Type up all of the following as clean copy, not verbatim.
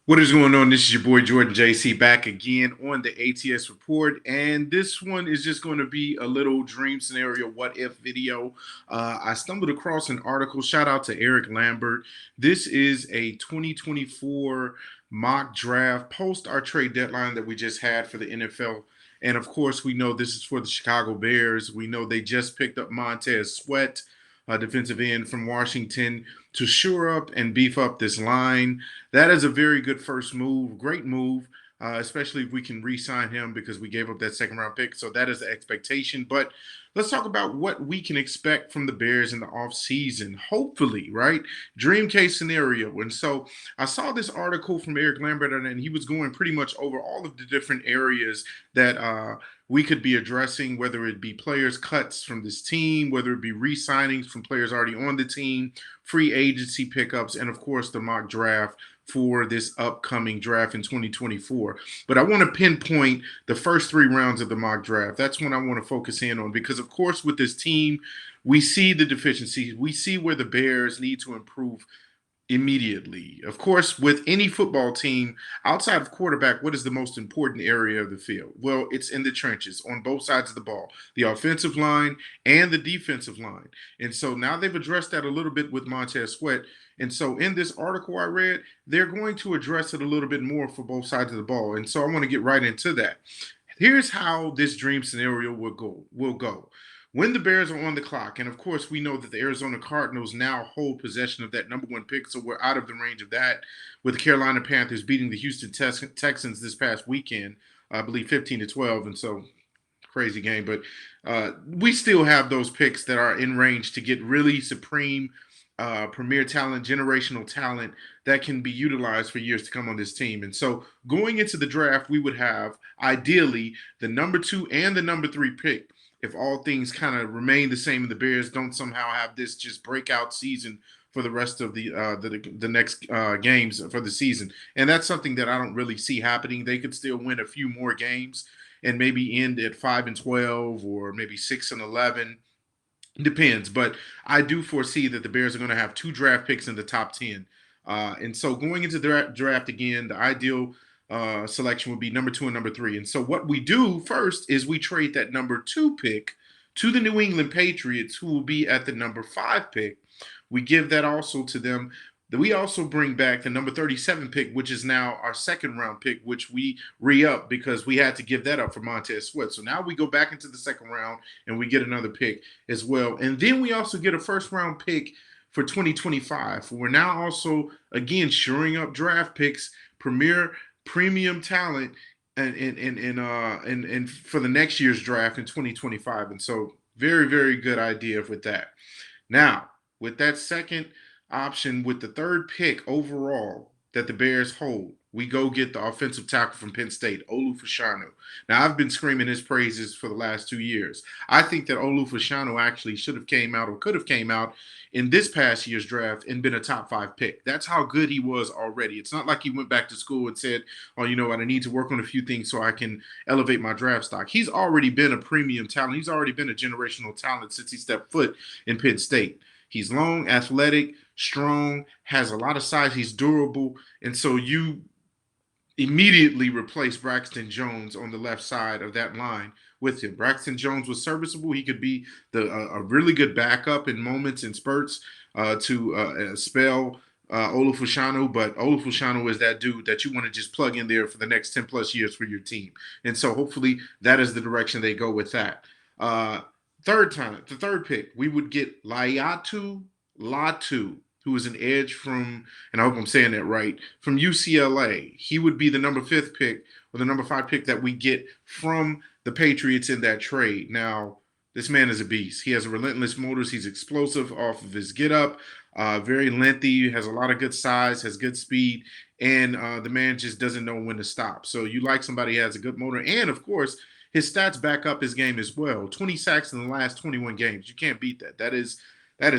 What is going on? This is your boy Jordan JC back again on the ATS Report, and this one is just going to be a little dream scenario what if video. I stumbled across an article. Shout out to Eric Lambert. This is a 2024 mock draft post our trade deadline that we just had for the NFL. And of course, we know this is for the Chicago Bears. We know they just picked up Montez Sweat, defensive end from Washington, to shore up and beef up this line. That is a very good first move, great move, especially if we can re-sign him because we gave up that second round pick. So that is the expectation. But let's talk about what we can expect from the Bears in the offseason. Hopefully, right? Dream case scenario. And so I saw this article from Eric Lambert, and he was going pretty much over all of the different areas that we could be addressing, whether it be players cuts from this team, whether it be re-signings from players already on the team, free agency pickups, and of course the mock draft for this upcoming draft in 2024. But I want to pinpoint the first three rounds of the mock draft. That's what I want to focus in on because, of course, with this team, we see the deficiencies. We see where the Bears need to improve immediately. Of course, with any football team, outside of quarterback, what is the most important area of the field? Well, it's in the trenches on both sides of the ball, the offensive line and the defensive line. And so now they've addressed that a little bit with Montez Sweat. And so in this article I read, they're going to address it a little bit more for both sides of the ball. And so I want to get right into that. Here's how this dream scenario will go. When the Bears are on the clock, and of course we know that the Arizona Cardinals now hold possession of that number one pick, so we're out of the range of that, with the Carolina Panthers beating the Houston Texans this past weekend, I believe 15-12, and so crazy game. But we still have those picks that are in range to get really supreme premier talent, generational talent that can be utilized for years to come on this team. And so going into the draft, we would have ideally the number 2 and the number 3 pick if all things kind of remain the same and the Bears don't somehow have this just breakout season for the rest of the next games for the season. And that's something that I don't really see happening. They could still win a few more games and maybe end at 5-12 or maybe 6-11. Depends, but I do foresee that the Bears are going to have 2 draft picks in the top 10. And so going into the draft again, the ideal selection would be number 2 and number 3. And so what we do first is we trade that number 2 pick to the New England Patriots, who will be at the number 5 pick. We give that also to them. We also bring back the number 37 pick, which is now our second round pick, which we re-up because we had to give that up for Montez Sweat. So now we go back into the second round and we get another pick as well. And then we also get a first round pick for 2025. We're now also, again, shoring up draft picks, premium talent, and for the next year's draft in 2025. And so very, very good idea with that. Now, with that second option, with the third pick overall that the Bears hold, we go get the offensive tackle from Penn State, Olu Fashanu. Now, I've been screaming his praises for the last 2 years. I think that Olu Fashanu actually should have came out or could have came out in this past year's draft and been a top 5 pick. That's how good he was already. It's not like he went back to school and said, oh, you know what, I need to work on a few things so I can elevate my draft stock. He's already been a premium talent. He's already been a generational talent since he stepped foot in Penn State. He's long, athletic, strong, has a lot of size. He's durable. And so you immediately replace Braxton Jones on the left side of that line with him. Braxton Jones was serviceable. He could be a really good backup in moments and spurts to spell Olu Fashanu, but Olu Fashanu is that dude that you want to just plug in there for the next 10 plus years for your team. And so hopefully that is the direction they go with that. The third pick, we would get Laiatu Latu, who is an edge from, and I hope I'm saying that right, from UCLA. He would be the number 5 pick or the number 5 pick that we get from the Patriots in that trade. Now, this man is a beast. He has a relentless motors. He's explosive off of his get up, very lengthy, has a lot of good size, has good speed, and the man just doesn't know when to stop. So you like somebody who has a good motor, and of course, his stats back up his game as well. 20 sacks in the last 21 games. You can't beat that. That is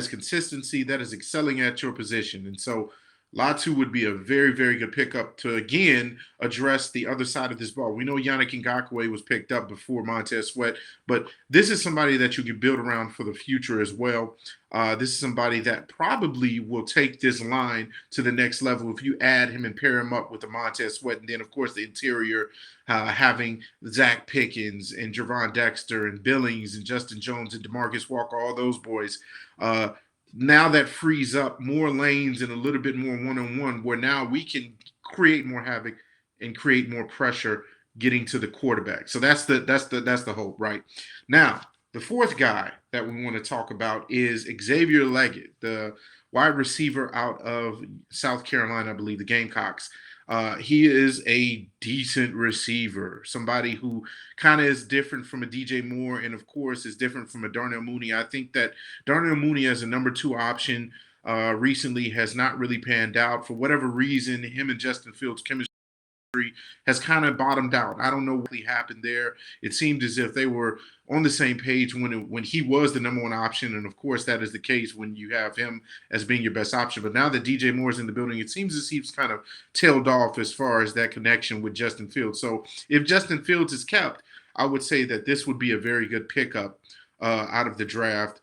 consistency. That is excelling at your position. And so Latu would be a very, very good pickup to again address the other side of this ball. We know Yannick Ngakoue was picked up before Montez Sweat, but this is somebody that you can build around for the future as well. This is somebody that probably will take this line to the next level if you add him and pair him up with the Montez Sweat, and then of course the interior having Zach Pickens and Javon Dexter and Billings and Justin Jones and DeMarcus Walker, all those boys. Now that frees up more lanes and a little bit more one-on-one where now we can create more havoc and create more pressure getting to the quarterback. So that's the hope, right? Now, the fourth guy that we want to talk about is Xavier Leggett, the wide receiver out of South Carolina, I believe, the Gamecocks. He is a decent receiver, somebody who kind of is different from a DJ Moore, and of course is different from a Darnell Mooney. I think that Darnell Mooney as a number 2 option recently has not really panned out for whatever reason. Him and Justin Fields' chemistry has kind of bottomed out. I don't know what really happened there. It seemed as if they were on the same page when he was the number 1 option, and of course that is the case when you have him as being your best option. But now that DJ Moore's in the building, it seems as he's kind of tailed off as far as that connection with Justin Fields. So if Justin Fields is kept, I would say that this would be a very good pickup out of the draft.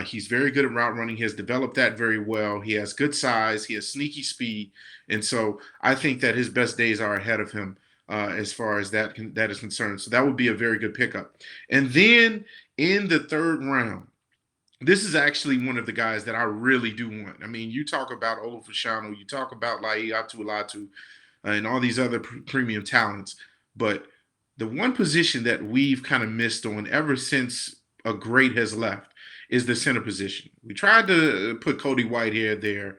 He's very good at route running. He has developed that very well. He has good size. He has sneaky speed. And so I think that his best days are ahead of him as far as that is concerned. So that would be a very good pickup. And then in the 3rd round, this is actually one of the guys that I really do want. I mean, you talk about Olu Fashanu, you talk about Laiatu Latu, and all these other premium talents. But the one position that we've kind of missed on ever since a great has left is the center position. We tried to put Cody Whitehair there.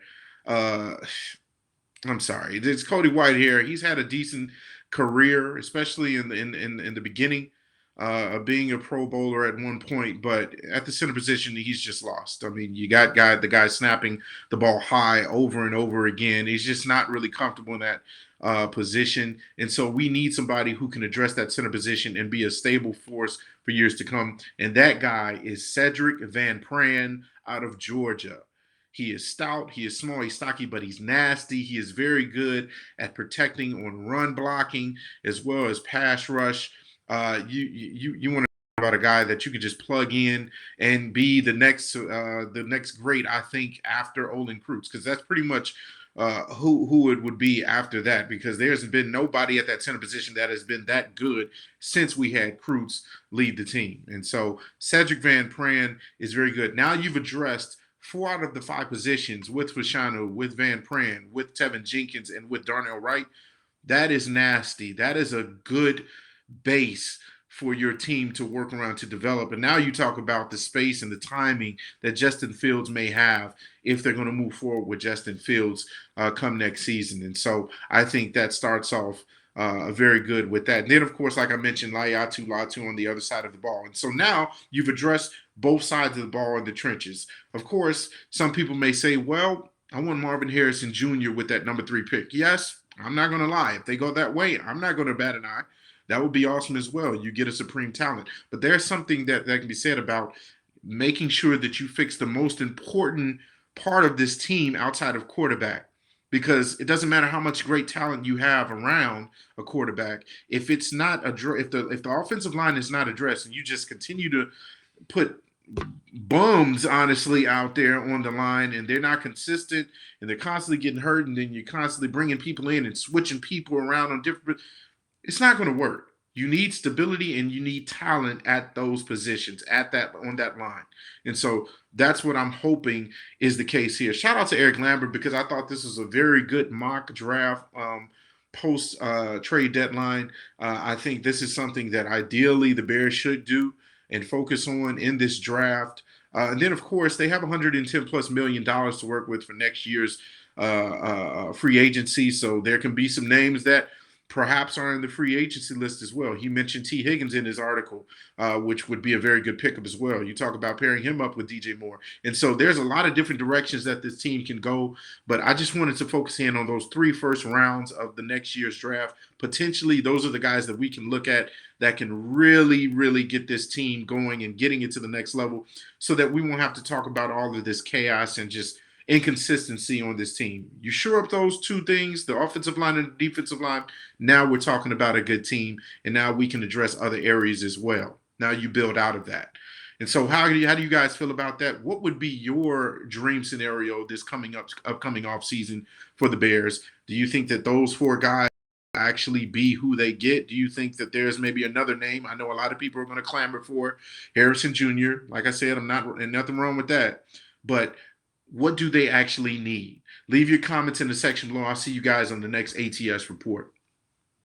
I'm sorry, it's Cody Whitehair. He's had a decent career, especially in the beginning of being a Pro Bowler at one point, but at the center position, he's just lost. I mean, you got the guy snapping the ball high over and over again. He's just not really comfortable in that position, and so we need somebody who can address that center position and be a stable force for years to come. And that guy is Cedric Van Pran out of Georgia. He is stout, he is small, he's stocky, but he's nasty. He is very good at protecting on run blocking as well as pass rush. You want to talk about a guy that you could just plug in and be the next great, I think, after Olin Kreutz, because that's pretty much who it would be after that, because there's been nobody at that center position that has been that good since we had Kreutz lead the team. And so Cedric Van Pran is very good. Now you've addressed 4 out of the 5 positions with Fashanu, with Van Pran, with Tevin Jenkins, and with Darnell Wright. That is nasty. That is a good base for your team to work around to develop. And now you talk about the space and the timing that Justin Fields may have if they're going to move forward with Justin Fields come next season. And so I think that starts off very good with that. And then, of course, like I mentioned, Laiatu Latu on the other side of the ball. And so now you've addressed both sides of the ball in the trenches. Of course, some people may say, well, I want Marvin Harrison Jr. with that number 3 pick. Yes, I'm not going to lie. If they go that way, I'm not going to bat an eye. That would be awesome as well. You get a supreme talent. But there's something that can be said about making sure that you fix the most important part of this team outside of quarterback. Because it doesn't matter how much great talent you have around a quarterback, if it's not if the offensive line is not addressed, and you just continue to put bums honestly out there on the line, and they're not consistent, and they're constantly getting hurt, and then you're constantly bringing people in and switching people around on different, it's not going to work. You need stability and you need talent at those positions, on that line. And so that's what I'm hoping is the case here. Shout out to Eric Lambert, because I thought this was a very good mock draft post trade deadline. I think this is something that ideally the Bears should do and focus on in this draft. And then, of course, they have $110+ million to work with for next year's free agency. So there can be some names that perhaps are in the free agency list as well. He mentioned T. Higgins in his article, which would be a very good pickup as well. You talk about pairing him up with DJ Moore. And so there's a lot of different directions that this team can go. But I just wanted to focus in on those 3 first rounds of the next year's draft. Potentially, those are the guys that we can look at that can really, really get this team going and getting it to the next level, so that we won't have to talk about all of this chaos and just inconsistency on this team. You shore up those two things, the offensive line and the defensive line. Now we're talking about a good team, and now we can address other areas as well. Now you build out of that. And so, how do you guys feel about that? What would be your dream scenario this upcoming off season for the Bears? Do you think that those four guys actually be who they get? Do you think that there's maybe another name? I know a lot of people are going to clamor for Harrison Jr. Like I said, I'm not and nothing wrong with that, but what do they actually need? Leave your comments in the section below. I'll see you guys on the next ATS report.